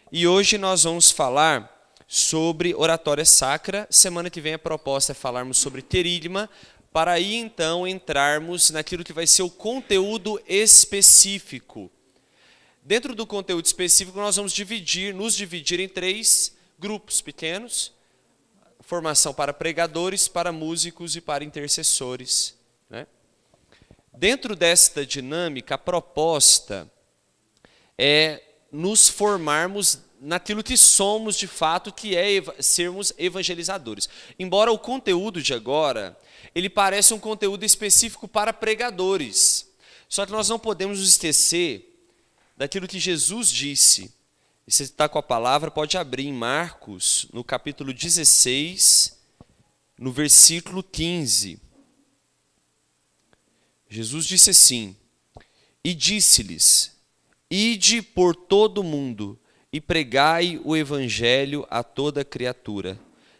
E hoje nós vamos falar sobre oratória sacra. Semana que vem a proposta é falarmos sobre terígma, para aí então entrarmos naquilo que vai ser o conteúdo específico. Dentro do conteúdo específico nós vamos nos dividir em 3 grupos pequenos: formação para pregadores, para músicos e para intercessores, né? Dentro desta dinâmica, a proposta é nos formarmos naquilo que somos de fato, que é sermos evangelizadores. Embora o conteúdo de agora, ele pareça um conteúdo específico para pregadores. Só que nós não podemos nos esquecer daquilo que Jesus disse. E se você está com a palavra, pode abrir em Marcos, no capítulo 16, no versículo 15. Jesus disse assim: e disse-lhes: ide por todo o mundo e pregai o evangelho a toda criatura.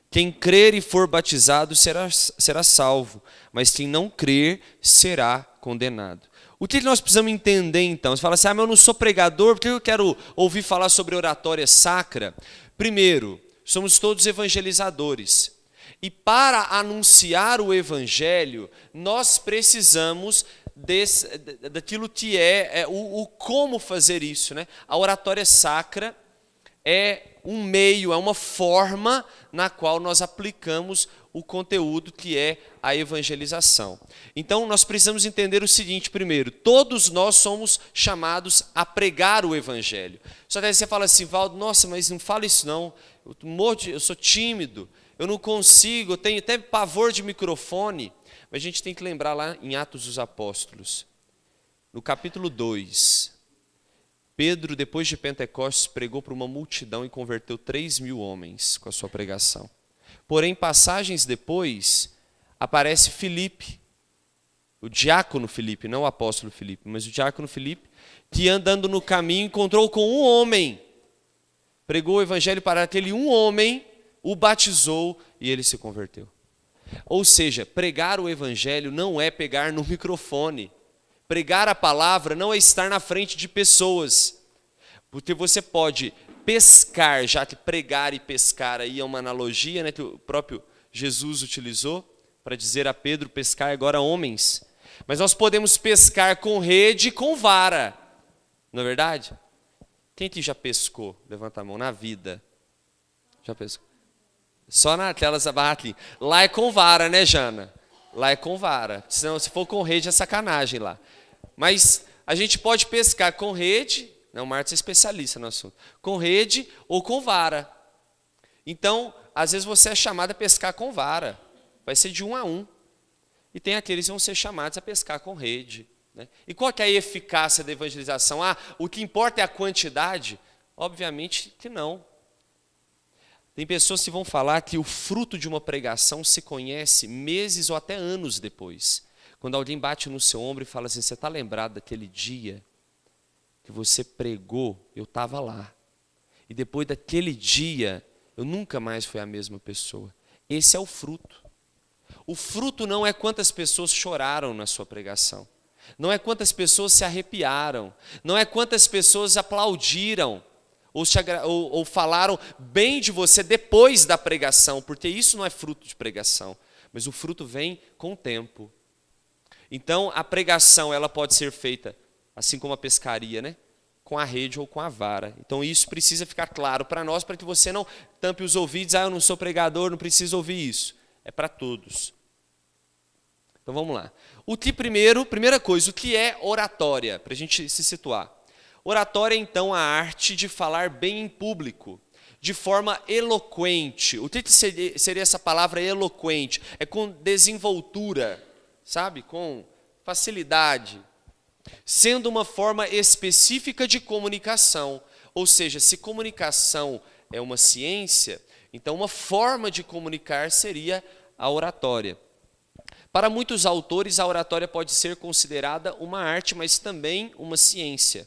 Quem crer e for batizado será salvo, mas quem não crer será condenado. O que nós precisamos entender então? Você fala assim: mas eu não sou pregador, por que eu quero ouvir falar sobre oratória sacra? Primeiro, somos todos evangelizadores. E para anunciar o evangelho, nós precisamos daquilo que o como fazer isso, né? A oratória sacra é um meio, é uma forma na qual nós aplicamos o conteúdo que é a evangelização. Então nós precisamos entender o seguinte: primeiro, todos nós somos chamados a pregar o evangelho. Só que aí você fala assim: Valdo, nossa, mas não fala isso não, eu sou tímido, eu não consigo, eu tenho até pavor de microfone. Mas a gente tem que lembrar lá em Atos dos Apóstolos, no capítulo 2, Pedro, depois de Pentecostes, pregou para uma multidão e converteu 3.000 homens com a sua pregação. Porém, passagens depois, aparece Filipe, o diácono Filipe, não o apóstolo Filipe, mas o diácono Filipe, que andando no caminho encontrou com um homem, pregou o evangelho para aquele um homem, o batizou e ele se converteu. Ou seja, pregar o evangelho não é pegar no microfone. Pregar a palavra não é estar na frente de pessoas. Porque você pode pescar, já que pregar e pescar aí é uma analogia, né, que o próprio Jesus utilizou para dizer a Pedro: pescar agora homens. Mas nós podemos pescar com rede e com vara. Não é verdade? Quem que já pescou? Levanta a mão. Na vida. Já pescou? Só naquelas barraquinhas. Lá é com vara, né, Jana? Lá é com vara. Senão, se for com rede, é sacanagem lá. Mas a gente pode pescar com rede. Não, o Marcos é especialista no assunto. Com rede ou com vara. Então, às vezes você é chamado a pescar com vara. Vai ser de 1 a 1. E tem aqueles que vão ser chamados a pescar com rede, né? E qual que é a eficácia da evangelização? O que importa é a quantidade? Obviamente que não. Tem pessoas que vão falar que o fruto de uma pregação se conhece meses ou até anos depois. Quando alguém bate no seu ombro e fala assim: você está lembrado daquele dia que você pregou? Eu estava lá. E depois daquele dia, eu nunca mais fui a mesma pessoa. Esse é o fruto. O fruto não é quantas pessoas choraram na sua pregação. Não é quantas pessoas se arrepiaram. Não é quantas pessoas aplaudiram. Ou falaram bem de você depois da pregação, porque isso não é fruto de pregação, mas o fruto vem com o tempo. Então a pregação, ela pode ser feita assim como a pescaria, né? Com a rede ou com a vara. Então isso precisa ficar claro para nós, para que você não tampe os ouvidos: eu não sou pregador, não preciso ouvir isso. É para todos. Então vamos lá. Primeira coisa, o que é oratória? Para a gente se situar. Oratória é então a arte de falar bem em público, de forma eloquente. O que seria essa palavra eloquente? É com desenvoltura, sabe? Com facilidade. Sendo uma forma específica de comunicação. Ou seja, se comunicação é uma ciência, então uma forma de comunicar seria a oratória. Para muitos autores, a oratória pode ser considerada uma arte, mas também uma ciência.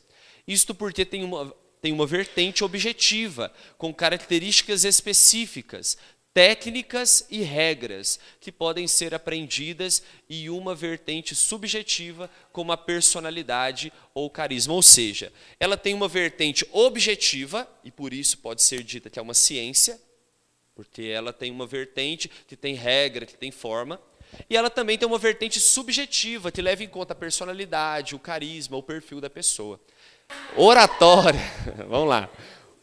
Isto porque tem uma vertente objetiva, com características específicas, técnicas e regras que podem ser aprendidas e uma vertente subjetiva como a personalidade ou carisma. Ou seja, ela tem uma vertente objetiva, e por isso pode ser dita que é uma ciência, porque ela tem uma vertente que tem regra, que tem forma, e ela também tem uma vertente subjetiva, que leva em conta a personalidade, o carisma, o perfil da pessoa. Oratória, vamos lá.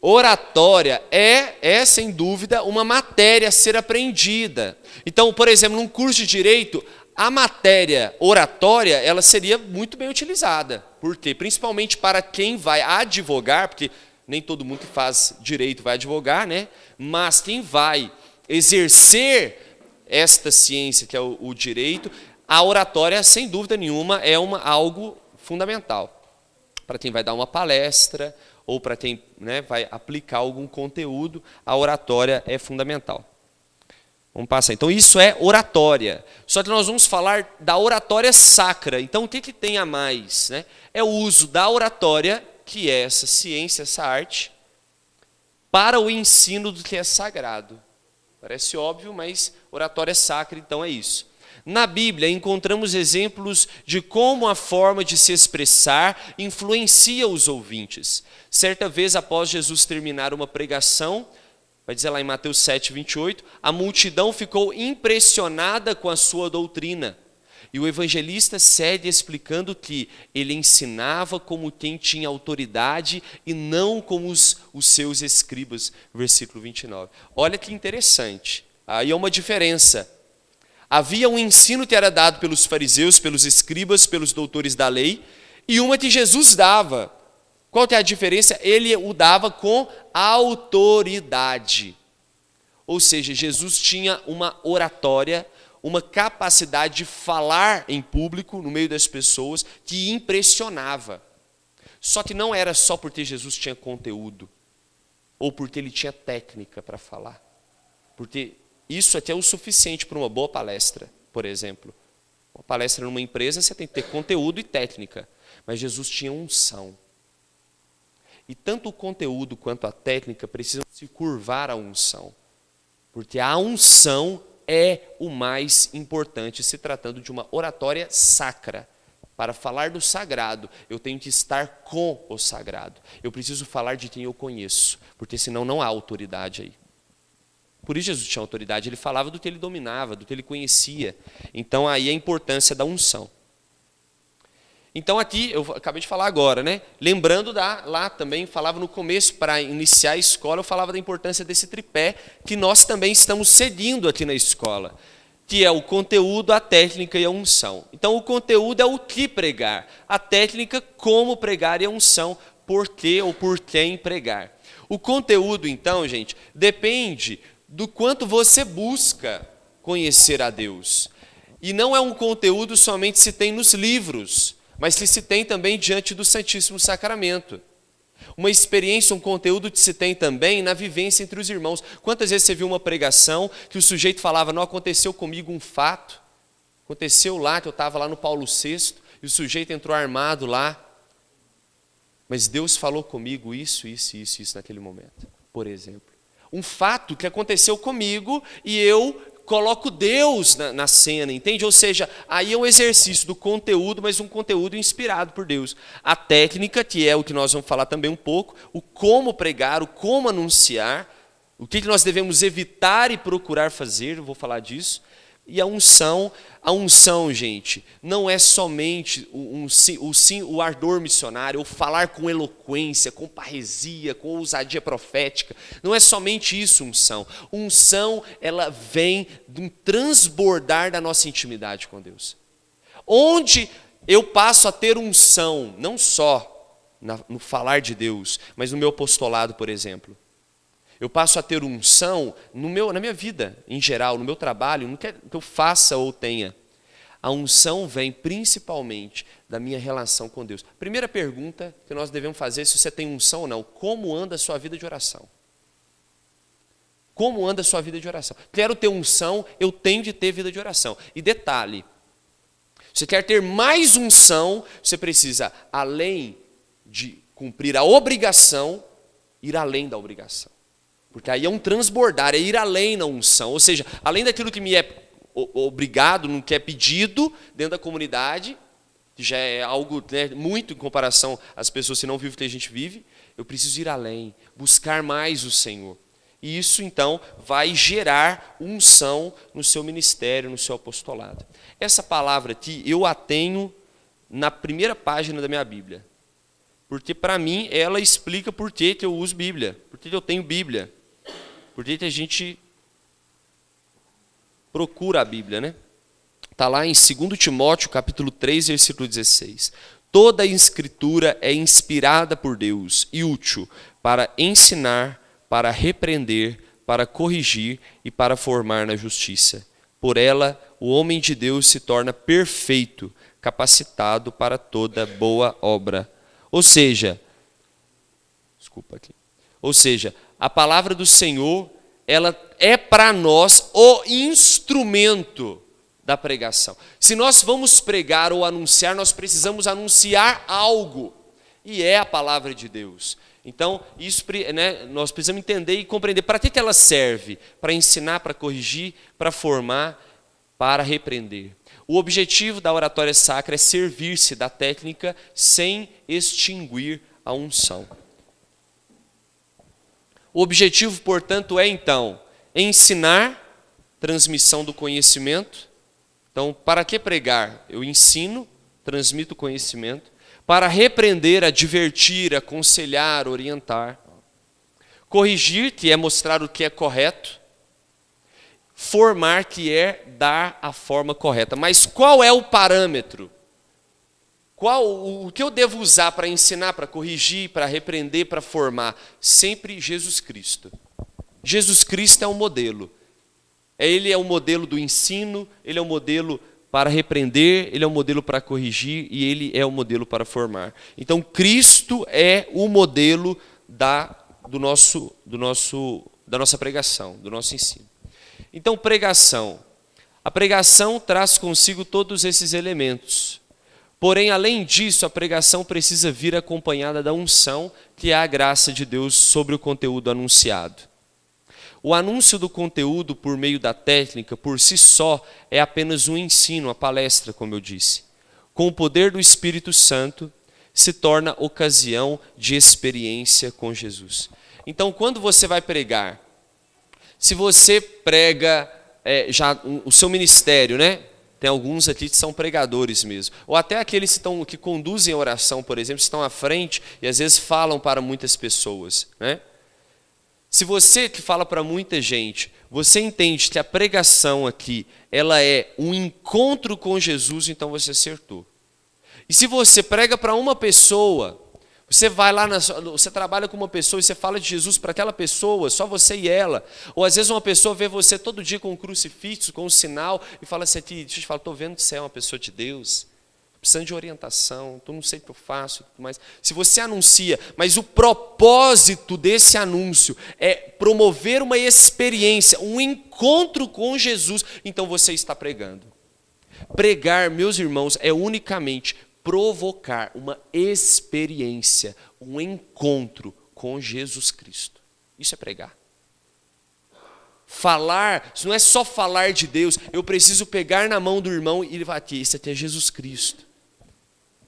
Oratória é, sem dúvida, uma matéria a ser aprendida. Então, por exemplo, num curso de direito, a matéria oratória, ela seria muito bem utilizada. Por quê? Principalmente para quem vai advogar, porque nem todo mundo que faz direito vai advogar, né? Mas quem vai exercer esta ciência, que é o direito, a oratória, sem dúvida nenhuma, é algo fundamental. Para quem vai dar uma palestra, ou para quem, né, vai aplicar algum conteúdo, a oratória é fundamental. Vamos passar. Então, isso é oratória. Só que nós vamos falar da oratória sacra. Então, o que tem a mais? Né? É o uso da oratória, que é essa ciência, essa arte, para o ensino do que é sagrado. Parece óbvio, mas oratória sacra, então, é isso. Na Bíblia, encontramos exemplos de como a forma de se expressar influencia os ouvintes. Certa vez, após Jesus terminar uma pregação, vai dizer lá em Mateus 7, 28, a multidão ficou impressionada com a sua doutrina. E o evangelista segue explicando que ele ensinava como quem tinha autoridade e não como os seus escribas. Versículo 29. Olha que interessante. Aí é uma diferença. Havia um ensino que era dado pelos fariseus, pelos escribas, pelos doutores da lei, e uma que Jesus dava. Qual que é a diferença? Ele o dava com autoridade. Ou seja, Jesus tinha uma oratória, uma capacidade de falar em público, no meio das pessoas, que impressionava. Só que não era só porque Jesus tinha conteúdo, ou porque ele tinha técnica para falar. Porque isso até é o suficiente para uma boa palestra, por exemplo. Uma palestra numa empresa, você tem que ter conteúdo e técnica. Mas Jesus tinha unção. E tanto o conteúdo quanto a técnica precisam se curvar à unção. Porque a unção é o mais importante, se tratando de uma oratória sacra. Para falar do sagrado, eu tenho que estar com o sagrado. Eu preciso falar de quem eu conheço, porque senão não há autoridade aí. Por isso Jesus tinha autoridade, ele falava do que ele dominava, do que ele conhecia. Então aí a importância da unção. Então aqui, eu acabei de falar agora, né? Lembrando lá também, falava no começo, para iniciar a escola, eu falava da importância desse tripé, que nós também estamos seguindo aqui na escola, que é o conteúdo, a técnica e a unção. Então o conteúdo é o que pregar, a técnica como pregar e a unção, por que ou por quem pregar. O conteúdo, então, gente, depende do quanto você busca conhecer a Deus. E não é um conteúdo somente se tem nos livros, mas que se tem também diante do Santíssimo Sacramento. Uma experiência, um conteúdo que se tem também na vivência entre os irmãos. Quantas vezes você viu uma pregação que o sujeito falava, não, aconteceu comigo um fato, aconteceu lá, que eu estava lá no Paulo VI, e o sujeito entrou armado lá, mas Deus falou comigo isso naquele momento, por exemplo. Um fato que aconteceu comigo e eu coloco Deus na cena, entende? Ou seja, aí é um exercício do conteúdo, mas um conteúdo inspirado por Deus. A técnica, que é o que nós vamos falar também um pouco, o como pregar, o como anunciar, o que nós devemos evitar e procurar fazer, eu vou falar disso. E a unção, gente, não é somente o ardor missionário, ou falar com eloquência, com parresia, com ousadia profética. Não é somente isso, unção. Unção, ela vem de um transbordar da nossa intimidade com Deus. Onde eu passo a ter unção, não só no falar de Deus, mas no meu apostolado, por exemplo. Eu passo a ter unção na minha vida, em geral, no meu trabalho, no que eu faça ou tenha. A unção vem principalmente da minha relação com Deus. Primeira pergunta que nós devemos fazer, se você tem unção ou não, como anda a sua vida de oração? Como anda a sua vida de oração? Quero ter unção, eu tenho de ter vida de oração. E detalhe, você quer ter mais unção, você precisa, além de cumprir a obrigação, ir além da obrigação. Porque aí é um transbordar, é ir além na unção. Ou seja, além daquilo que me é obrigado, no que é pedido dentro da comunidade, que já é algo, né, muito em comparação às pessoas que não vivem o que a gente vive, eu preciso ir além, buscar mais o Senhor. E isso, então, vai gerar unção no seu ministério, no seu apostolado. Essa palavra aqui, eu a tenho na primeira página da minha Bíblia. Porque, para mim, ela explica por que eu uso Bíblia, por que eu tenho Bíblia, por que a gente procura a Bíblia, né? Está lá em 2 Timóteo, capítulo 3, versículo 16. Toda a Escritura é inspirada por Deus e útil para ensinar, para repreender, para corrigir e para formar na justiça. Por ela, o homem de Deus se torna perfeito, capacitado para toda boa obra. Ou seja, a palavra do Senhor, ela é para nós o instrumento da pregação. Se nós vamos pregar ou anunciar, nós precisamos anunciar algo. E é a palavra de Deus. Então, isso, né, nós precisamos entender e compreender para que ela serve. Para ensinar, para corrigir, para formar, para repreender. O objetivo da oratória sacra é servir-se da técnica sem extinguir a unção. O objetivo, portanto, é, então, ensinar, transmissão do conhecimento. Então, para que pregar? Eu ensino, transmito conhecimento. Para repreender, advertir, aconselhar, orientar. Corrigir, que é mostrar o que é correto. Formar, que é dar a forma correta. Mas qual é o parâmetro? O que eu devo usar para ensinar, para corrigir, para repreender, para formar? Sempre Jesus Cristo. Jesus Cristo é um modelo. Ele é o modelo do ensino, ele é o modelo para repreender, ele é o modelo para corrigir e ele é o modelo para formar. Então, Cristo é o modelo da nossa pregação, do nosso ensino. Então, pregação. A pregação traz consigo todos esses elementos. Porém, além disso, a pregação precisa vir acompanhada da unção, que é a graça de Deus sobre o conteúdo anunciado. O anúncio do conteúdo por meio da técnica, por si só, é apenas um ensino, a palestra, como eu disse. Com o poder do Espírito Santo, se torna ocasião de experiência com Jesus. Então, quando você vai pregar, se você prega o seu ministério, né? Tem alguns aqui que são pregadores mesmo. Ou até aqueles que conduzem a oração, por exemplo, estão à frente e às vezes falam para muitas pessoas, né? Se você que fala para muita gente, você entende que a pregação aqui, ela é um encontro com Jesus, então você acertou. E se você prega para uma pessoa, você vai lá, você trabalha com uma pessoa e você fala de Jesus para aquela pessoa, só você e ela. Ou às vezes uma pessoa vê você todo dia com um crucifixo, com um sinal, e fala assim, deixa eu te falar, estou vendo que você é uma pessoa de Deus. Precisando de orientação, não sei o que eu faço, mas se você anuncia, mas o propósito desse anúncio é promover uma experiência, um encontro com Jesus, então você está pregando. Pregar, meus irmãos, é unicamente provocar uma experiência, um encontro com Jesus Cristo. Isso é pregar. Falar, isso não é só falar de Deus, eu preciso pegar na mão do irmão e ele vai aqui, isso aqui é Jesus Cristo.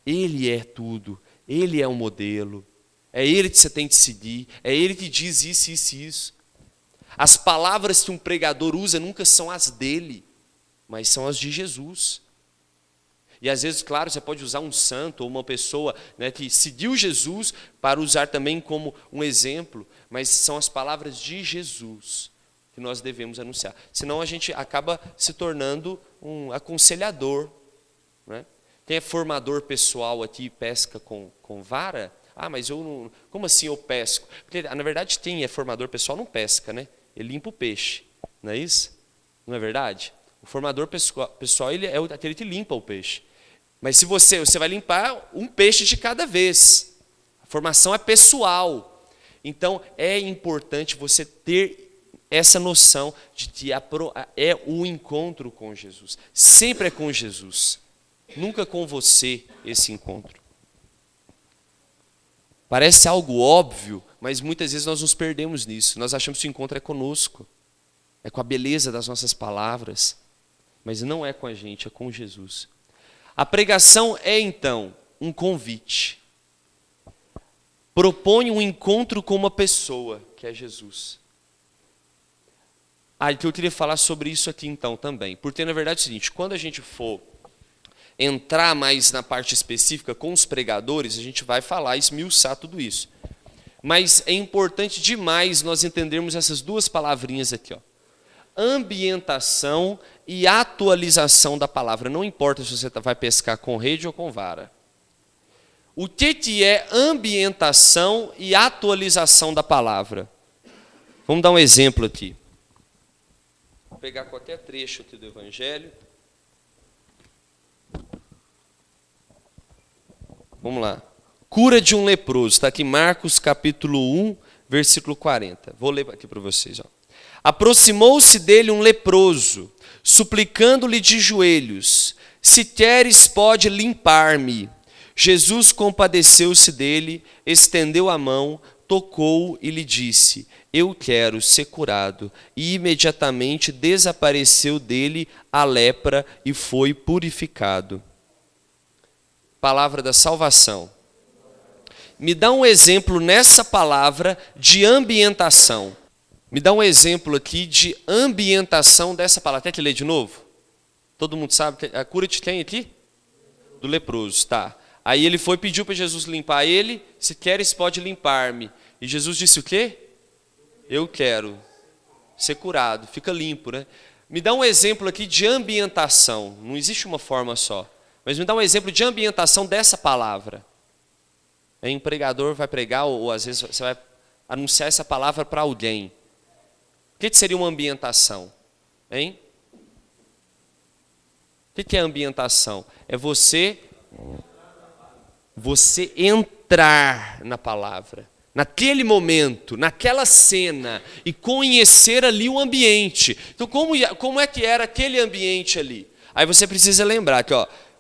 Ele é tudo, ele é o modelo, é ele que você tem que seguir, é ele que diz isso, isso e isso. As palavras que um pregador usa nunca são as dele, mas são as de Jesus. E às vezes, claro, você pode usar um santo ou uma pessoa, né, que seguiu Jesus para usar também como um exemplo, mas são as palavras de Jesus que nós devemos anunciar. Senão a gente acaba se tornando um aconselhador, né? Quem é formador pessoal aqui e pesca com vara? Ah, mas eu não... Como assim eu pesco? Porque, na verdade, quem é formador pessoal não pesca, né? Ele limpa o peixe, não é isso? Não é verdade? O formador pessoal ele é aquele que limpa o peixe. Mas se você vai limpar um peixe de cada vez. A formação é pessoal. Então, é importante você ter essa noção de que é o encontro com Jesus. Sempre é com Jesus. Nunca com você esse encontro. Parece algo óbvio, mas muitas vezes nós nos perdemos nisso. Nós achamos que o encontro é conosco, é com a beleza das nossas palavras, mas não é com a gente, é com Jesus. A pregação é, então, um convite. Propõe um encontro com uma pessoa, que é Jesus. Então eu queria falar sobre isso aqui então também. Porque na verdade é o seguinte, quando a gente for entrar mais na parte específica com os pregadores, a gente vai falar, esmiuçar tudo isso. Mas é importante demais nós entendermos essas duas palavrinhas aqui, ó. Ambientação e atualização da palavra. Não importa se você vai pescar com rede ou com vara. O que é ambientação e atualização da palavra? Vamos dar um exemplo aqui. Vou pegar qualquer trecho aqui do Evangelho. Vamos lá. Cura de um leproso. Está aqui Marcos capítulo 1, versículo 40. Vou ler aqui para vocês. Ó. Aproximou-se dele um leproso, suplicando-lhe de joelhos: se queres, pode limpar-me. Jesus compadeceu-se dele, estendeu a mão, tocou e lhe disse: eu quero ser curado. E imediatamente desapareceu dele a lepra e foi purificado. Palavra da salvação. Me dá um exemplo nessa palavra de ambientação. Me dá um exemplo aqui de ambientação dessa palavra. Quer que ler de novo? Todo mundo sabe? A cura de quem aqui? Do leproso, tá. Aí ele foi e pediu para Jesus limpar ele. Se queres, pode limpar-me. E Jesus disse o quê? Eu quero ser curado. Fica limpo, né? Me dá um exemplo aqui de ambientação. Não existe uma forma só. Mas me dá um exemplo de ambientação dessa palavra. Um pregador vai pregar, ou às vezes você vai anunciar essa palavra para alguém. O que seria uma ambientação? Hein? O que é ambientação? É você entrar na palavra, naquele momento, naquela cena, e conhecer ali o ambiente. Então, como é que era aquele ambiente ali? Aí você precisa lembrar que,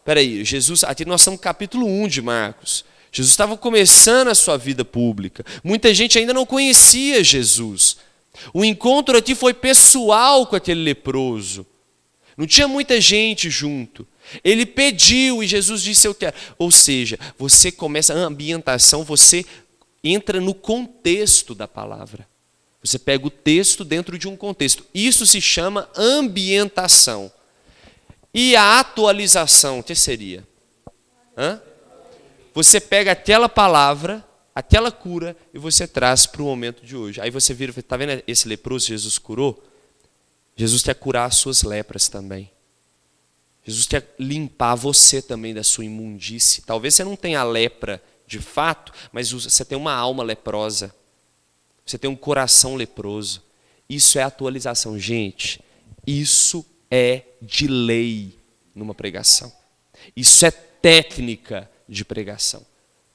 peraí, Jesus, aqui nós estamos no capítulo 1 de Marcos. Jesus estava começando a sua vida pública. Muita gente ainda não conhecia Jesus. O encontro aqui foi pessoal com aquele leproso. Não tinha muita gente junto. Ele pediu e Jesus disse: eu quero. Ou seja, você começa a ambientação, você entra no contexto da palavra. Você pega o texto dentro de um contexto. Isso se chama ambientação. E a atualização, o que seria? Você pega aquela palavra, aquela cura, e você traz para o momento de hoje. Aí você vira, está vendo esse leproso que Jesus curou? Jesus quer curar as suas lepras também. Jesus quer limpar você também da sua imundície. Talvez você não tenha lepra de fato, mas você tem uma alma leprosa. Você tem um coração leproso. Isso é atualização. Gente, isso é de lei numa pregação. Isso é técnica de pregação.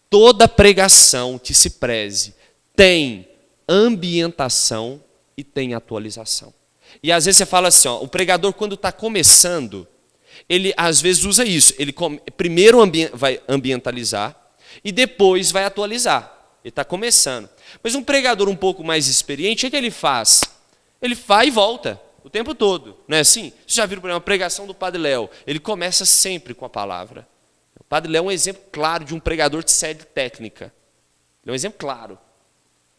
Toda pregação que se preze tem ambientação e tem atualização. E às vezes você fala assim, o pregador quando está começando, ele às vezes usa isso. Ele primeiro vai ambientalizar e depois vai atualizar. Ele está começando. Mas um pregador um pouco mais experiente, o que ele faz? Ele vai e volta o tempo todo. Não é assim? Vocês já viram, por exemplo, a pregação do Padre Léo? Ele começa sempre com a palavra. O Padre Léo é um exemplo claro de um pregador de sede técnica. Ele é um exemplo claro.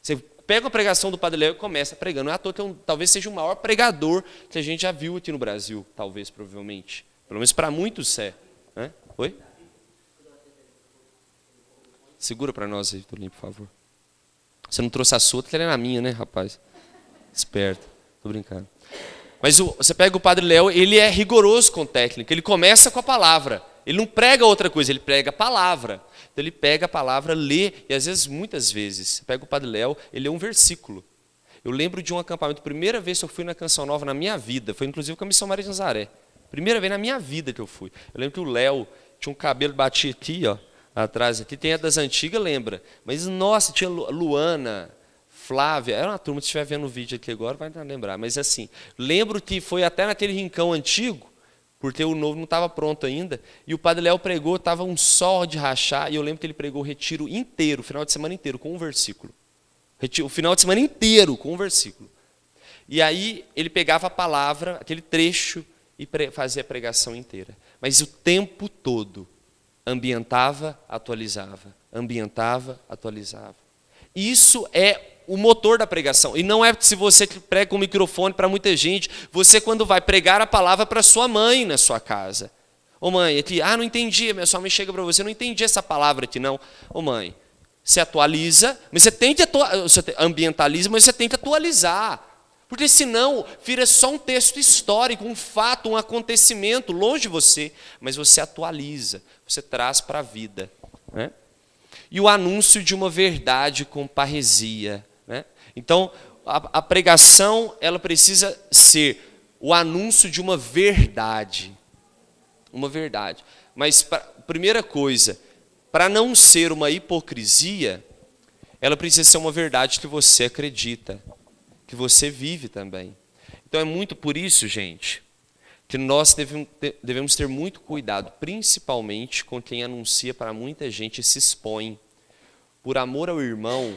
Você pega a pregação do Padre Léo e começa pregando. Não é à toa que talvez seja o maior pregador que a gente já viu aqui no Brasil. Talvez, provavelmente. Pelo menos para muitos é. Oi? Segura para nós aí, Tolinho, por favor. Você não trouxe a sua, que ela é na minha, né, rapaz? Esperto. Tô brincando. Mas você pega o Padre Léo, ele é rigoroso com técnica. Ele começa com a palavra. Ele não prega outra coisa, ele prega a palavra. Então ele pega a palavra, lê, e às vezes, muitas vezes, você pega o Padre Léo, ele lê um versículo. Eu lembro de um acampamento, primeira vez que eu fui na Canção Nova na minha vida, foi inclusive com a Missão Maria de Nazaré. Primeira vez na minha vida que eu fui. Eu lembro que o Léo tinha um cabelo, batia aqui, atrás aqui, tem a das antigas, lembra. Mas, nossa, tinha Luana, Flávia, era uma turma, se estiver vendo o vídeo aqui agora, vai lembrar. Mas assim, lembro que foi até naquele rincão antigo, porque o novo não estava pronto ainda, e o Padre Léo pregou, estava um sol de rachar, e eu lembro que ele pregou o retiro inteiro, o final de semana inteiro, com um versículo. O final de semana inteiro com um versículo. E aí ele pegava a palavra, aquele trecho, e fazia a pregação inteira. Mas o tempo todo, ambientava, atualizava. Ambientava, atualizava. Isso é o motor da pregação. E não é se você prega com o microfone para muita gente. Você, quando vai pregar a palavra para sua mãe na sua casa. Ô mãe, aqui, não entendi. Sua mãe chega para você, não entendi essa palavra aqui não. Ô mãe, você atualiza, mas você tem que você ambientaliza, mas você tem que atualizar. Porque senão vira só um texto histórico, um fato, um acontecimento longe de você. Mas você atualiza, você traz para a vida. Né? E o anúncio de uma verdade com parresia. Né? Então, a pregação ela precisa ser o anúncio de uma verdade. Uma verdade. Mas, primeira coisa, para não ser uma hipocrisia, ela precisa ser uma verdade que você acredita, que você vive também. Então é muito por isso, gente, que nós devemos ter muito cuidado, principalmente com quem anuncia para muita gente e se expõe. Por amor ao irmão,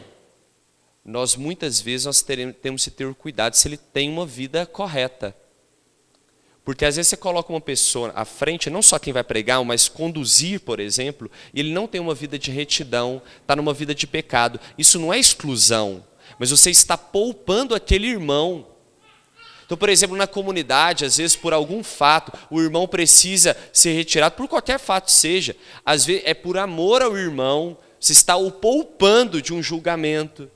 muitas vezes temos que ter cuidado se ele tem uma vida correta. Porque às vezes você coloca uma pessoa à frente, não só quem vai pregar, mas conduzir, por exemplo, e ele não tem uma vida de retidão, está numa vida de pecado. Isso não é exclusão, mas você está poupando aquele irmão. Então, por exemplo, na comunidade, às vezes por algum fato, o irmão precisa ser retirado, por qualquer fato seja. Às vezes é por amor ao irmão, você está o poupando de um julgamento,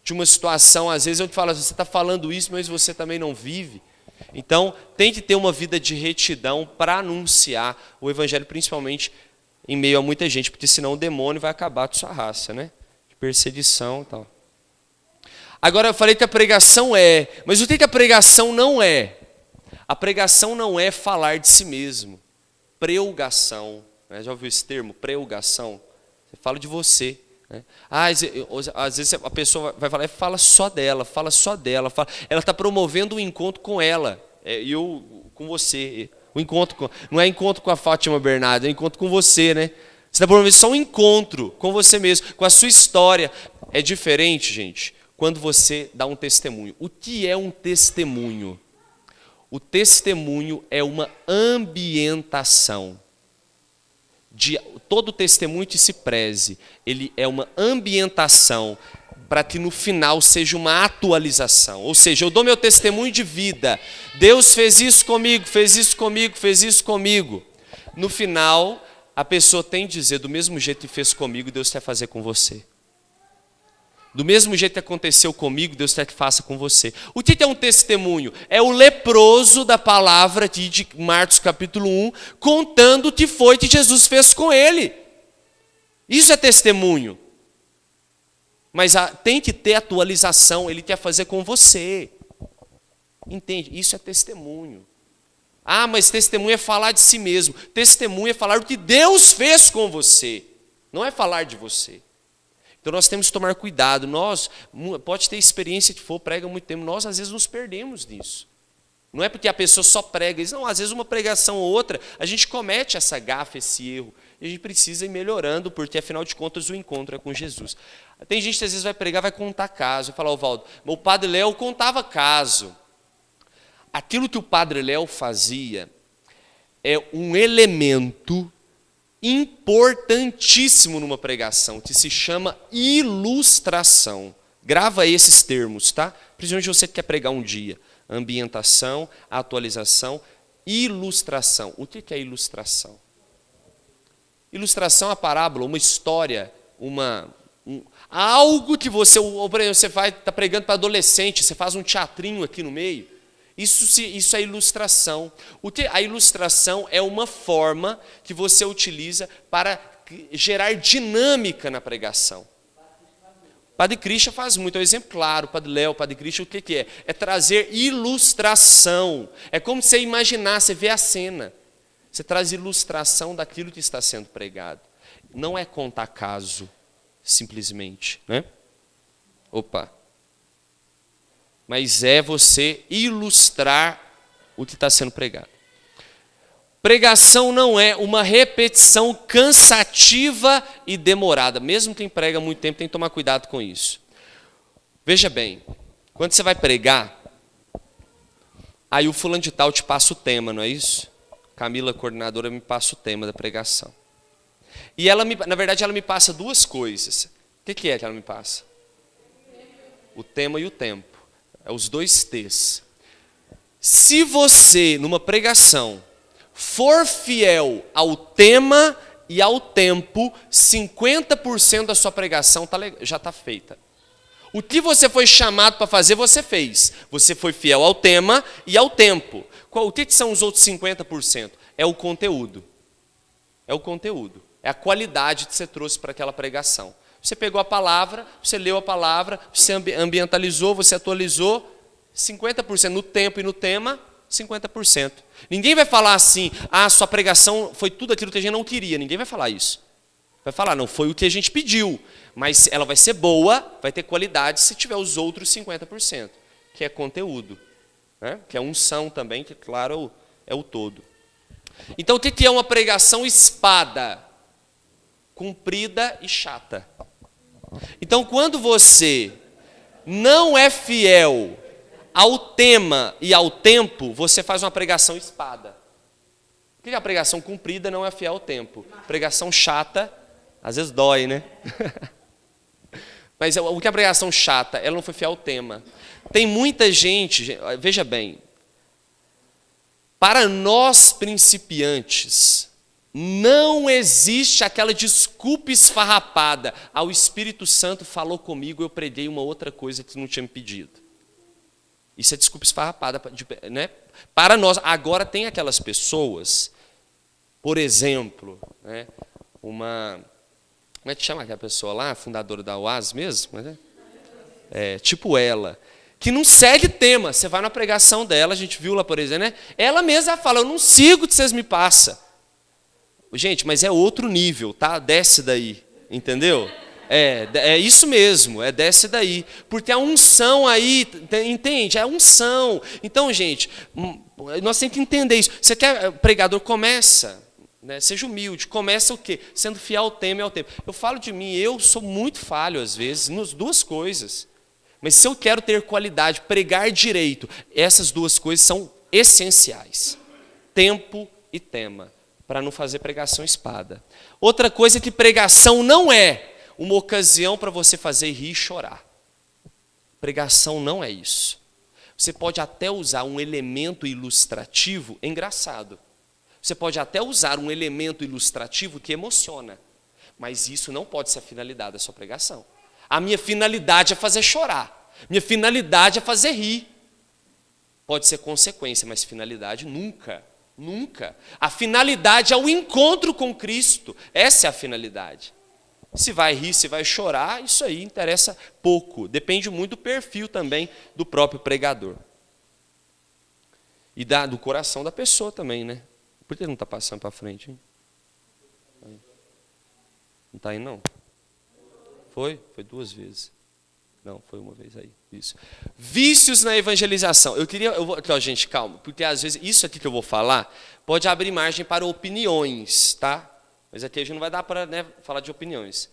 de uma situação, às vezes eu te falo, você está falando isso, mas você também não vive. Então, tem que ter uma vida de retidão para anunciar o evangelho, principalmente em meio a muita gente, porque senão o demônio vai acabar com sua raça, né? De perseguição e tal. Agora eu falei que a pregação mas o que a pregação não é? A pregação não é falar de si mesmo. Preugação, né? Já ouviu esse termo? Preugação. Você fala de você. Né? Às vezes a pessoa vai falar, fala só dela. Ela está promovendo um encontro com ela. Eu com você. Não é encontro com a Fátima Bernardo, é encontro com você, né? Você está promovendo só um encontro com você mesmo, com a sua história. É diferente, gente, quando você dá um testemunho. O que é um testemunho? O testemunho é uma ambientação. Todo testemunho que se preze, ele é uma ambientação para que no final seja uma atualização. Ou seja, eu dou meu testemunho de vida. Deus fez isso comigo, fez isso comigo, fez isso comigo. No final, a pessoa tem que dizer, do mesmo jeito que fez comigo, Deus quer fazer com você. Do mesmo jeito que aconteceu comigo, Deus quer que faça com você. O que é um testemunho? É o leproso da palavra de Marcos capítulo 1, contando o que foi que Jesus fez com ele. Isso é testemunho. Mas tem que ter atualização, ele quer fazer com você. Entende? Isso é testemunho. Mas testemunho é falar de si mesmo. Testemunho é falar o que Deus fez com você. Não é falar de você. Então nós temos que tomar cuidado. Pode ter experiência que for, prega muito tempo, nós às vezes nos perdemos nisso. Não é porque a pessoa só prega, não, às vezes uma pregação ou outra, a gente comete essa gafe, esse erro. E a gente precisa ir melhorando, porque afinal de contas o encontro é com Jesus. Tem gente que às vezes vai pregar, vai contar caso, vai falar, Valdo, o Padre Léo contava caso. Aquilo que o Padre Léo fazia é um elemento importantíssimo numa pregação, que se chama ilustração. Grava esses termos, tá? Principalmente você que quer pregar um dia. Ambientação, atualização, ilustração. O que é ilustração? Ilustração é uma parábola, uma história, algo que você está pregando para adolescente, você faz um teatrinho aqui no meio. Isso é ilustração. A ilustração é uma forma que você utiliza para gerar dinâmica na pregação. O Padre Christian faz muito, é um exemplo claro. O Padre Léo, o Padre Christian, o que é? É trazer ilustração. É como você imaginar, você vê a cena. Você traz ilustração daquilo que está sendo pregado. Não é contar caso, simplesmente, né? Mas é você ilustrar o que está sendo pregado. Pregação não é uma repetição cansativa e demorada. Mesmo quem prega há muito tempo tem que tomar cuidado com isso. Veja bem, quando você vai pregar, aí o fulano de tal te passa o tema, não é isso? Camila, coordenadora, me passa o tema da pregação. E na verdade, ela me passa duas coisas. O que é que ela me passa? O tema e o tempo. É os dois T's. Se você, numa pregação, for fiel ao tema e ao tempo, 50% da sua pregação já está feita. O que você foi chamado para fazer, você fez. Você foi fiel ao tema e ao tempo. O que são os outros 50%? É o conteúdo. É o conteúdo. É a qualidade que você trouxe para aquela pregação. Você pegou a palavra, você leu a palavra, você ambientalizou, você atualizou. 50% no tempo e no tema, 50%. Ninguém vai falar assim, sua pregação foi tudo aquilo que a gente não queria. Ninguém vai falar isso. Vai falar, não foi o que a gente pediu. Mas ela vai ser boa, vai ter qualidade se tiver os outros 50%, que é conteúdo, né? Que é unção também, que claro é o todo. Então o que é uma pregação espada? Comprida e chata. Então quando você não é fiel ao tema e ao tempo, você faz uma pregação espada. O que é a pregação comprida? Não é fiel ao tempo. Pregação chata, às vezes dói, né? Mas o que é a pregação chata? Ela não foi fiel ao tema. Tem muita gente, veja bem, para nós principiantes, não existe aquela desculpa esfarrapada. O Espírito Santo falou comigo, eu preguei uma outra coisa que não tinha me pedido. Isso é desculpa esfarrapada, né? Para nós. Agora tem aquelas pessoas, por exemplo, né? Como é que chama aquela pessoa lá, fundadora da UAS mesmo? Tipo ela, que não segue tema. Você vai na pregação dela, a gente viu lá, por exemplo, né? Ela mesma fala, eu não sigo o que vocês me passam. Gente, mas é outro nível, tá? Desce daí, entendeu? É isso mesmo, desce daí. Porque a unção aí, entende? É unção. Então, gente, nós temos que entender isso. Você quer, pregador, começa... Né? Seja humilde, começa o quê? Sendo fiel ao tema e ao tempo. Eu falo de mim, eu sou muito falho às vezes, nas duas coisas. Mas se eu quero ter qualidade, pregar direito, essas duas coisas são essenciais. Tempo e tema, para não fazer pregação espada. Outra coisa é que pregação não é uma ocasião para você fazer rir e chorar. Pregação não é isso. Você pode até usar um elemento ilustrativo engraçado. Você pode até usar um elemento ilustrativo que emociona, mas isso não pode ser a finalidade da sua pregação. A minha finalidade é fazer chorar, minha finalidade é fazer rir. Pode ser consequência, mas finalidade nunca, nunca. A finalidade é o encontro com Cristo, essa é a finalidade. Se vai rir, se vai chorar, isso aí interessa pouco, depende muito do perfil também do próprio pregador. E do coração da pessoa também, né? Por que não está passando para frente, hein? Não está aí, não? Foi? Foi 2 vezes. Não, foi uma vez aí. Isso. Vícios na evangelização. Gente, calma, porque às vezes isso aqui que eu vou falar pode abrir margem para opiniões, tá? Mas aqui a gente não vai dar para, né, falar de opiniões.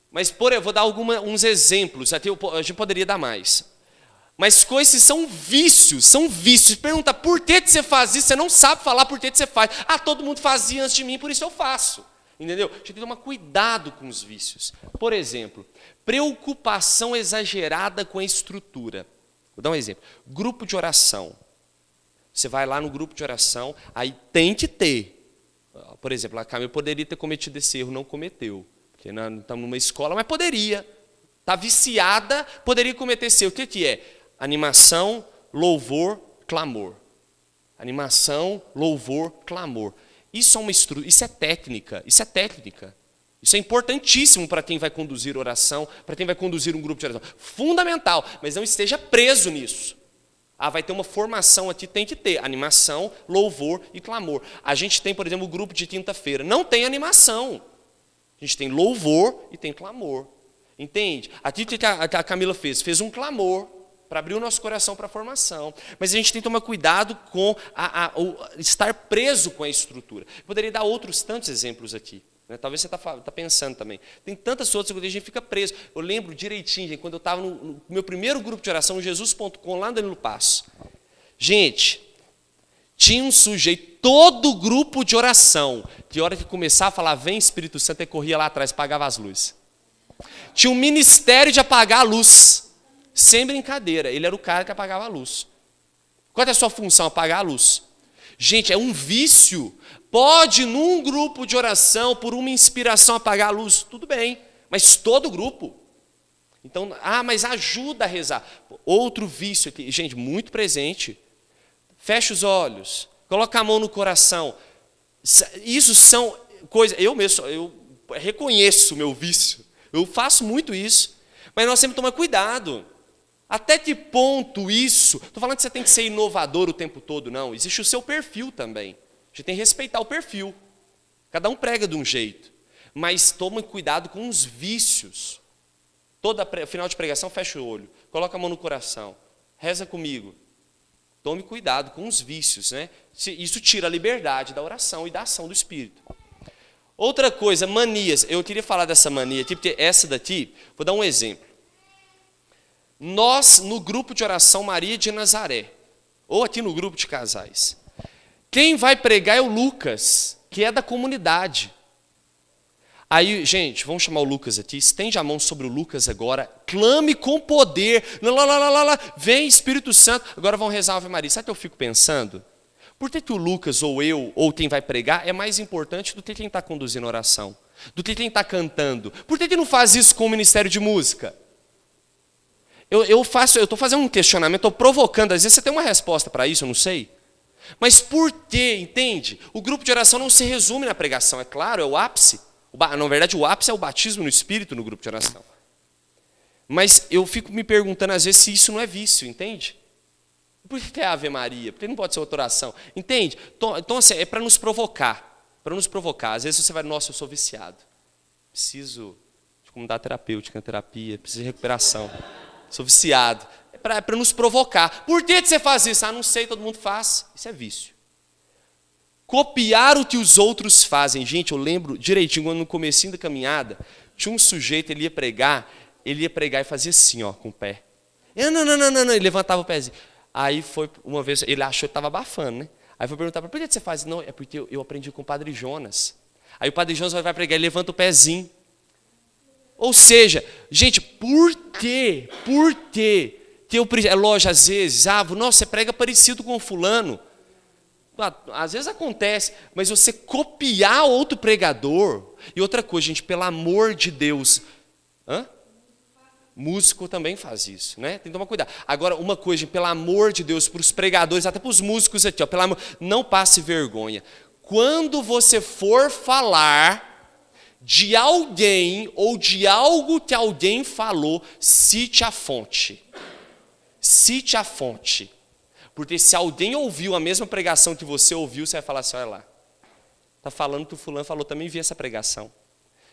Mas, eu vou dar uns exemplos, aqui a gente poderia dar mais. Mas coisas são vícios, são vícios. Pergunta, por que você faz isso? Você não sabe falar por que você faz. Todo mundo fazia antes de mim, por isso eu faço. Entendeu? A gente tem que tomar cuidado com os vícios. Por exemplo, preocupação exagerada com a estrutura. Vou dar um exemplo. Grupo de oração. Você vai lá no grupo de oração, aí tem que ter. Por exemplo, a Camila poderia ter cometido esse erro, não cometeu. Porque nós estamos numa escola, mas poderia. Está viciada, poderia cometer esse erro. O que é? Animação, louvor, clamor. Animação, louvor, clamor. Isso é uma estrutura, isso é técnica, isso é técnica. Isso é importantíssimo para quem vai conduzir oração, para quem vai conduzir um grupo de oração. Fundamental, mas não esteja preso nisso. Vai ter uma formação aqui, tem que ter animação, louvor e clamor. A gente tem, por exemplo, o grupo de quinta-feira. Não tem animação. A gente tem louvor e tem clamor. Entende? Aqui o que a Camila fez? Fez um clamor para abrir o nosso coração para a formação. Mas a gente tem que tomar cuidado com estar preso com a estrutura. Poderia dar outros tantos exemplos aqui. Né? Talvez você tá pensando também. Tem tantas outras coisas que a gente fica preso. Eu lembro direitinho, gente, quando eu estava no meu primeiro grupo de oração, Jesus.com, lá no Danilo Passo. Gente, tinha um sujeito, todo grupo de oração, que a hora que começava a falar, vem Espírito Santo, ele corria lá atrás, apagava as luzes. Tinha um ministério de apagar a luz. Sem brincadeira, ele era o cara que apagava a luz. Qual é a sua função? Apagar a luz. Gente, é um vício. Pode, num grupo de oração, por uma inspiração, apagar a luz. Tudo bem, mas todo grupo. Então, mas ajuda a rezar. Outro vício aqui, gente, muito presente. Fecha os olhos, coloca a mão no coração. Isso são coisas... Eu reconheço o meu vício. Eu faço muito isso. Mas nós sempre tomamos cuidado. Até que ponto isso... Estou falando que você tem que ser inovador o tempo todo, não. Existe o seu perfil também. A gente tem que respeitar o perfil. Cada um prega de um jeito. Mas tome cuidado com os vícios. Final de pregação, fecha o olho. Coloca a mão no coração. Reza comigo. Tome cuidado com os vícios, né? Isso tira a liberdade da oração e da ação do Espírito. Outra coisa, manias. Eu queria falar dessa mania aqui, porque essa daqui, vou dar um exemplo. Nós, no grupo de oração Maria de Nazaré, ou aqui no grupo de casais, quem vai pregar é o Lucas, que é da comunidade. Aí, gente, vamos chamar o Lucas aqui, estende a mão sobre o Lucas agora, clame com poder, vem Espírito Santo, agora vão rezar a Ave Maria. Sabe o que eu fico pensando? Por que o Lucas, ou eu, ou quem vai pregar, é mais importante do que quem está conduzindo a oração? Do que quem está cantando? Por que não faz isso com o Ministério de Música? Eu estou fazendo um questionamento, estou provocando, às vezes você tem uma resposta para isso, eu não sei. Mas por quê, entende? O grupo de oração não se resume na pregação, é claro, é o ápice. Na verdade, o ápice é o batismo no Espírito no grupo de oração. Mas eu fico me perguntando, às vezes, se isso não é vício, entende? Por que é Ave Maria? Por que não pode ser outra oração? Entende? Então assim, é para nos provocar. Para nos provocar. Às vezes você vai, nossa, eu sou viciado. Preciso de comunidade terapêutica, terapia, preciso de recuperação. Sou viciado. É para nos provocar. Por que você faz isso? Não sei, todo mundo faz. Isso é vício. Copiar o que os outros fazem. Gente, eu lembro direitinho, quando no comecinho da caminhada, tinha um sujeito, ele ia pregar e fazia assim, ó, com o pé. Não, ele levantava o pezinho. Aí foi, uma vez, ele achou que estava abafando, né? Aí foi perguntar, por que você faz? Não, é porque eu aprendi com o Padre Jonas. Aí o Padre Jonas vai pregar, ele levanta o pezinho. Ou seja, gente, por quê? Por quê? É lógico, às vezes, nossa, você prega parecido com o fulano. Às vezes acontece, mas você copiar outro pregador. E outra coisa, gente, pelo amor de Deus. Músico também faz isso, né? Tem que tomar cuidado. Agora, uma coisa, gente, pelo amor de Deus, para os pregadores, até para os músicos aqui, ó, pelo amor, não passe vergonha. Quando você for falar de alguém ou de algo que alguém falou, cite a fonte. Cite a fonte. Porque se alguém ouviu a mesma pregação que você ouviu, você vai falar assim, olha lá. Está falando que o fulano falou, também vi essa pregação.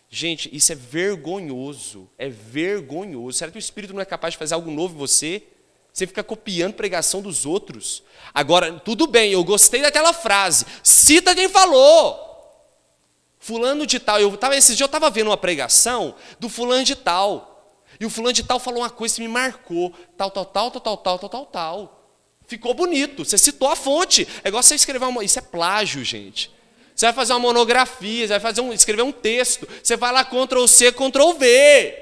Gente, isso é vergonhoso. É vergonhoso. Será que o Espírito não é capaz de fazer algo novo em você? Você fica copiando pregação dos outros. Agora, tudo bem, eu gostei daquela frase. Cita quem falou. Fulano de tal. Esse dia eu estava vendo uma pregação do fulano de tal. E o fulano de tal falou uma coisa que me marcou. Tal. Ficou bonito. Você citou a fonte. É igual você escrever Isso é plágio, gente. Você vai fazer uma monografia, você vai escrever um texto. Você vai lá, Ctrl+C, Ctrl+V.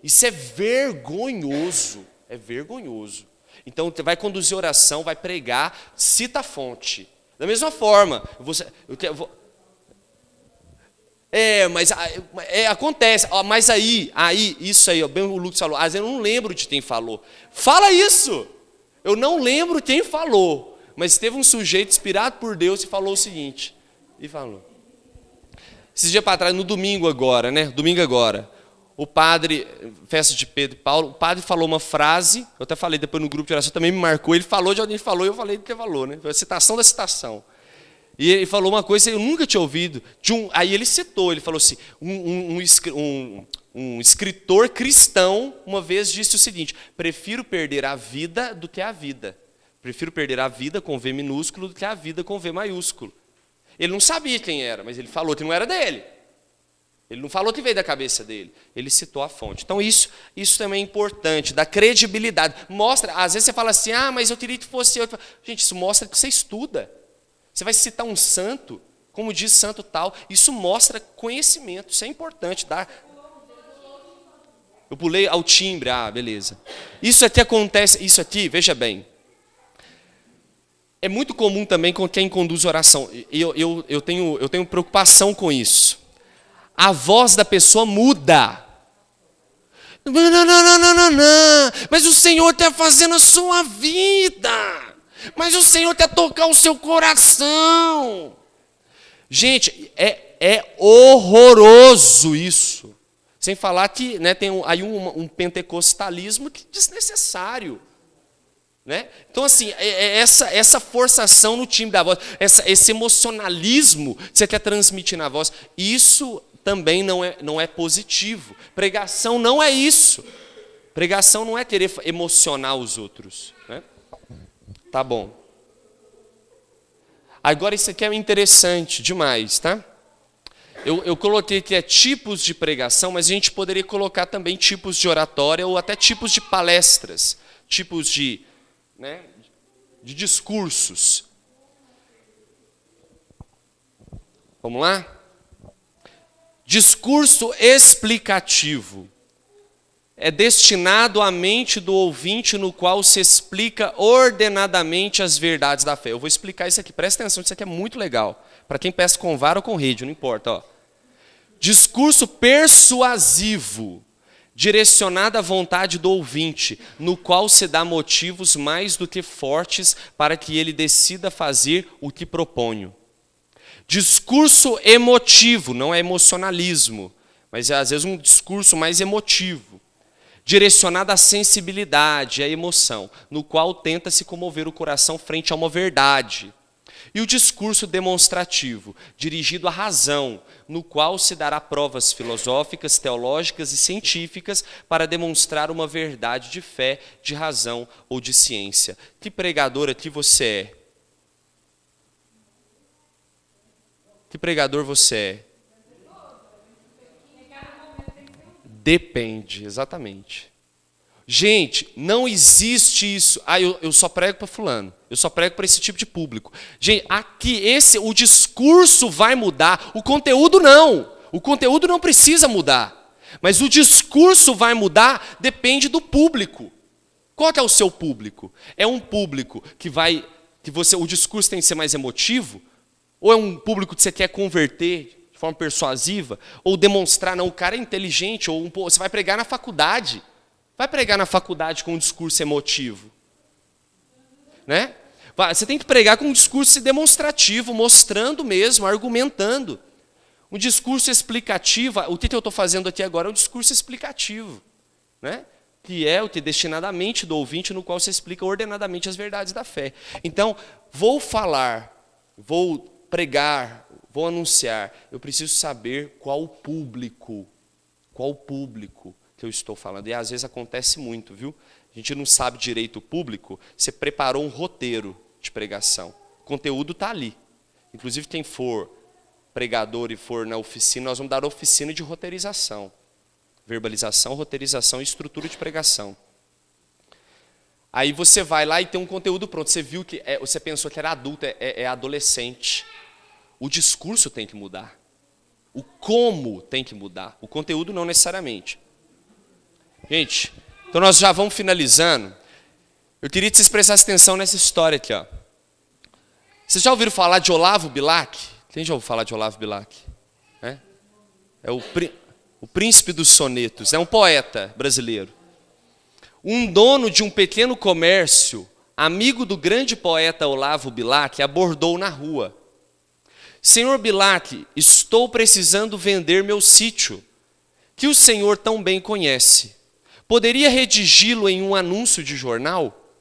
Isso é vergonhoso. É vergonhoso. Então, você vai conduzir oração, vai pregar, cita a fonte. Da mesma forma, acontece. Mas isso aí, bem o Lucas falou. Às vezes eu não lembro de quem falou. Fala isso. Eu não lembro quem falou. Mas teve um sujeito inspirado por Deus e falou o seguinte. Esses dias para trás, no domingo agora, né? Domingo agora. O padre, festa de Pedro e Paulo, o padre falou uma frase, eu até falei depois no grupo de oração, também me marcou, ele falou de alguém falou e eu falei do que falou, né? Foi a citação da citação. E ele falou uma coisa que eu nunca tinha ouvido. Aí ele citou, ele falou assim, um escritor cristão uma vez disse o seguinte, prefiro perder a vida do que a vida. Prefiro perder a vida com V minúsculo do que a vida com V maiúsculo. Ele não sabia quem era, mas ele falou que não era dele. Ele não falou que veio da cabeça dele, ele citou a fonte. Então isso também é importante, dá credibilidade. Mostra, às vezes você fala assim, mas eu queria que fosse eu. Gente, isso mostra que você estuda. Você vai citar um santo, como diz santo tal, isso mostra conhecimento, isso é importante. Eu pulei ao timbre, beleza. Isso aqui acontece, veja bem, é muito comum também com quem conduz oração. Eu tenho preocupação com isso. A voz da pessoa muda. Não. Mas o Senhor está fazendo a sua vida. Mas o Senhor quer tocar o seu coração. Gente, é horroroso isso. Sem falar que tem aí um pentecostalismo que é desnecessário. Né? Então, assim, essa forçação no timbre da voz, esse emocionalismo que você quer transmitir na voz, isso também não é positivo. Pregação não é isso. Pregação não é querer emocionar os outros. Né? Tá bom. Agora, isso aqui é interessante demais, tá? Eu coloquei que tipos de pregação, mas a gente poderia colocar também tipos de oratória ou até tipos de palestras, tipos de discursos. Vamos lá? Discurso explicativo é destinado à mente do ouvinte no qual se explica ordenadamente as verdades da fé. Eu vou explicar isso aqui, presta atenção, isso aqui é muito legal. Para quem pesca com vara ou com rede, não importa. Ó. Discurso persuasivo, direcionado à vontade do ouvinte, no qual se dá motivos mais do que fortes para que ele decida fazer o que proponho. Discurso emotivo, não é emocionalismo, mas é às vezes um discurso mais emotivo, direcionado à sensibilidade, à emoção, no qual tenta se comover o coração frente a uma verdade. E o discurso demonstrativo, dirigido à razão, no qual se dará provas filosóficas, teológicas e científicas para demonstrar uma verdade de fé, de razão ou de ciência. Que pregador aqui você é? Que pregador você é? Depende, exatamente. Gente, não existe isso. Eu só prego para fulano. Eu só prego para esse tipo de público. Gente, aqui o discurso vai mudar, o conteúdo não. O conteúdo não precisa mudar. Mas o discurso vai mudar, depende do público. Qual que é o seu público? É um público o discurso tem que ser mais emotivo? Ou é um público que você quer converter de forma persuasiva? Ou demonstrar, não, o cara é inteligente? Ou você vai pregar na faculdade. Vai pregar na faculdade com um discurso emotivo. Né? Você tem que pregar com um discurso demonstrativo, mostrando mesmo, argumentando. Um discurso explicativo, o que eu estou fazendo aqui agora é um discurso explicativo. Né? Que é o que destinado à mente do ouvinte, no qual se explica ordenadamente as verdades da fé. Então, vou falar, vou pregar, vou anunciar, eu preciso saber qual o público que eu estou falando. E às vezes acontece muito, viu? A gente não sabe direito o público, você preparou um roteiro de pregação. O conteúdo está ali. Inclusive, quem for pregador e for na oficina, nós vamos dar oficina de roteirização. Verbalização, roteirização e estrutura de pregação. Aí você vai lá e tem um conteúdo pronto. Você viu que você pensou que era adulto, é adolescente. O discurso tem que mudar. O como tem que mudar. O conteúdo não necessariamente. Gente, então nós já vamos finalizando. Eu queria que vocês prestassem atenção nessa história aqui. Ó. Vocês já ouviram falar de Olavo Bilac? Quem já ouviu falar de Olavo Bilac? É o príncipe dos sonetos, é um poeta brasileiro. Um dono de um pequeno comércio, amigo do grande poeta Olavo Bilac, abordou na rua. Senhor Bilac, estou precisando vender meu sítio, que o senhor tão bem conhece. Poderia redigi-lo em um anúncio de jornal?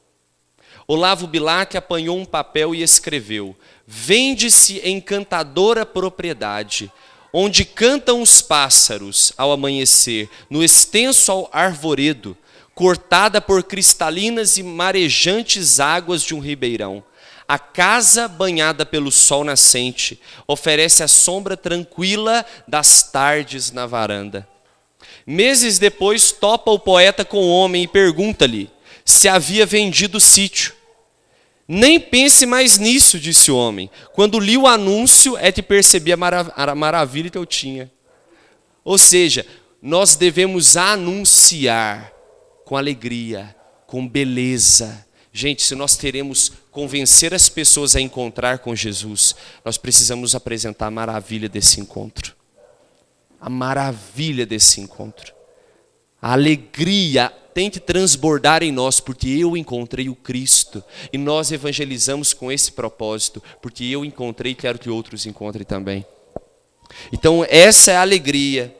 Olavo Bilac apanhou um papel e escreveu: vende-se encantadora propriedade, onde cantam os pássaros ao amanhecer, no extenso arvoredo, cortada por cristalinas e marejantes águas de um ribeirão. A casa banhada pelo sol nascente oferece a sombra tranquila das tardes na varanda. Meses depois, topa o poeta com o homem e pergunta-lhe se havia vendido o sítio. Nem pense mais nisso, disse o homem. Quando li o anúncio, é que percebi a maravilha que eu tinha. Ou seja, nós devemos anunciar com alegria, com beleza. Gente, se nós queremos convencer as pessoas a encontrar com Jesus, nós precisamos apresentar a maravilha desse encontro. A maravilha desse encontro. A alegria tem que transbordar em nós, porque eu encontrei o Cristo. E nós evangelizamos com esse propósito, porque eu encontrei e quero que outros encontrem também. Então, essa é a alegria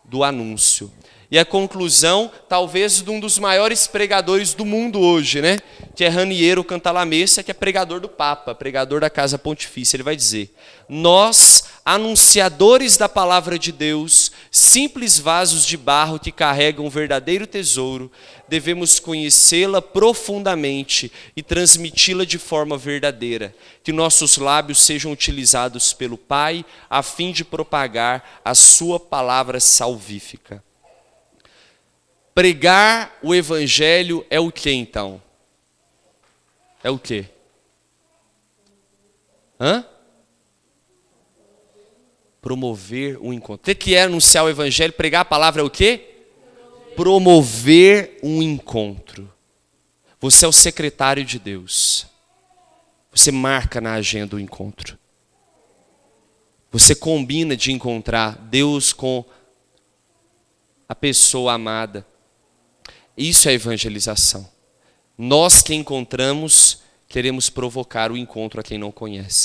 do anúncio. E a conclusão, talvez, de um dos maiores pregadores do mundo hoje, né? Que é Raniero Cantalamessa, que é pregador do Papa, pregador da Casa Pontifícia. Ele vai dizer: nós, anunciadores da palavra de Deus, simples vasos de barro que carregam um verdadeiro tesouro, devemos conhecê-la profundamente e transmiti-la de forma verdadeira. Que nossos lábios sejam utilizados pelo Pai a fim de propagar a sua palavra salvífica. Pregar o evangelho é o que então? É o que? Promover um encontro. O que é anunciar o evangelho? Pregar a palavra é o quê? Promover um encontro. Você é o secretário de Deus. Você marca na agenda o encontro. Você combina de encontrar Deus com a pessoa amada. Isso é evangelização. Nós que encontramos, queremos provocar o encontro a quem não conhece.